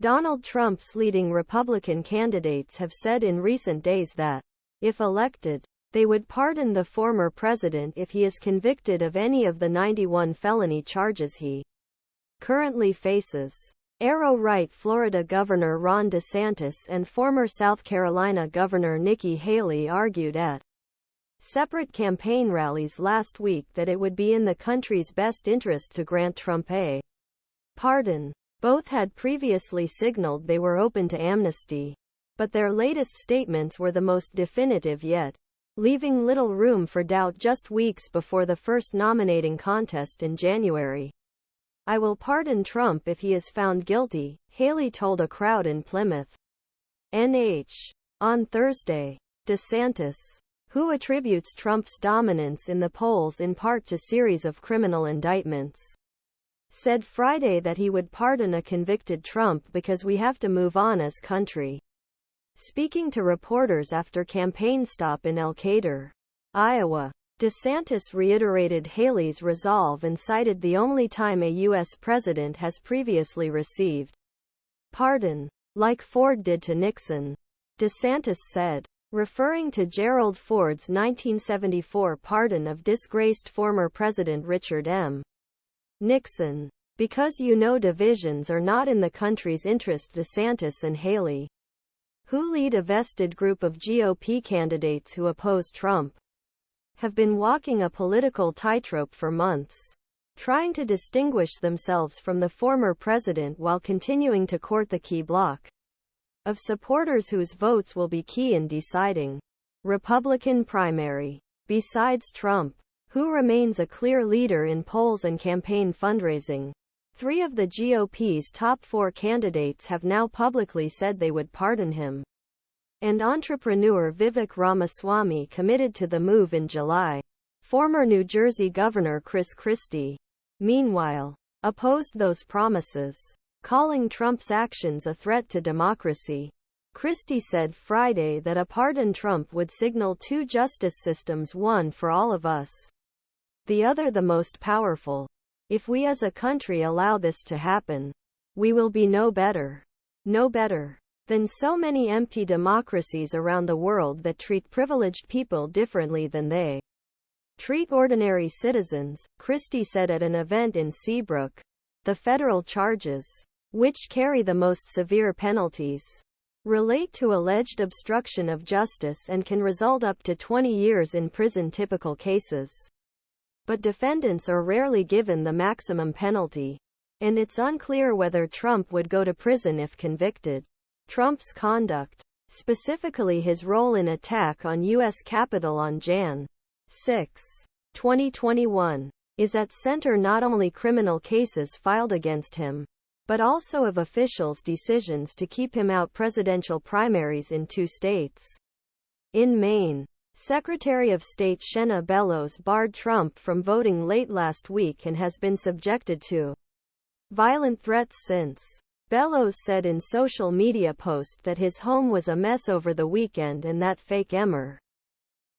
Donald Trump's leading Republican candidates have said in recent days that, if elected, they would pardon the former president if he is convicted of any of the 91 felony charges he currently faces. Right Florida Governor Ron DeSantis and former South Carolina Governor Nikki Haley argued at separate campaign rallies last week that it would be in the country's best interest to grant Trump a pardon. Both had previously signaled they were open to amnesty, but their latest statements were the most definitive yet, leaving little room for doubt just weeks before the first nominating contest in January. "I will pardon Trump if he is found guilty," Haley told a crowd in Plymouth, NH. On Thursday, DeSantis, who attributes Trump's dominance in the polls in part to series of criminal indictments, said Friday that he would pardon a convicted Trump because we have to move on as country. Speaking to reporters after campaign stop in Decatur, Iowa, DeSantis reiterated Haley's resolve and cited the only time a U.S. president has previously received pardon, like Ford did to Nixon. DeSantis said, referring to Gerald Ford's 1974 pardon of disgraced former President Richard M. Nixon. "Because divisions are not in the country's interest." DeSantis and Haley, who lead a vested group of GOP candidates who oppose Trump, have been walking a political tightrope for months, trying to distinguish themselves from the former president while continuing to court the key bloc of supporters whose votes will be key in deciding Republican primary. Besides Trump, who remains a clear leader in polls and campaign fundraising, 3 of the GOP's top 4 candidates have now publicly said they would pardon him. And entrepreneur Vivek Ramaswamy committed to the move in July. Former New Jersey Governor Chris Christie, meanwhile, opposed those promises, calling Trump's actions a threat to democracy. Christie said Friday that a pardon Trump would signal 2 justice systems, one for all of us, the other the most powerful. "If we as a country allow this to happen, we will be no better than so many empty democracies around the world that treat privileged people differently than they treat ordinary citizens," Christie said at an event in Seabrook. The federal charges, which carry the most severe penalties, relate to alleged obstruction of justice and can result up to 20 years in prison typical cases. But defendants are rarely given the maximum penalty, and it's unclear whether Trump would go to prison if convicted. Trump's conduct, specifically his role in attack on U.S. Capitol on Jan. 6, 2021, is at center not only criminal cases filed against him, but also of officials' decisions to keep him out presidential primaries in 2 states. In Maine, Secretary of State Shenna Bellows barred Trump from voting late last week and has been subjected to violent threats since. Bellows said in social media post that his home was a mess over the weekend and that fake Emmer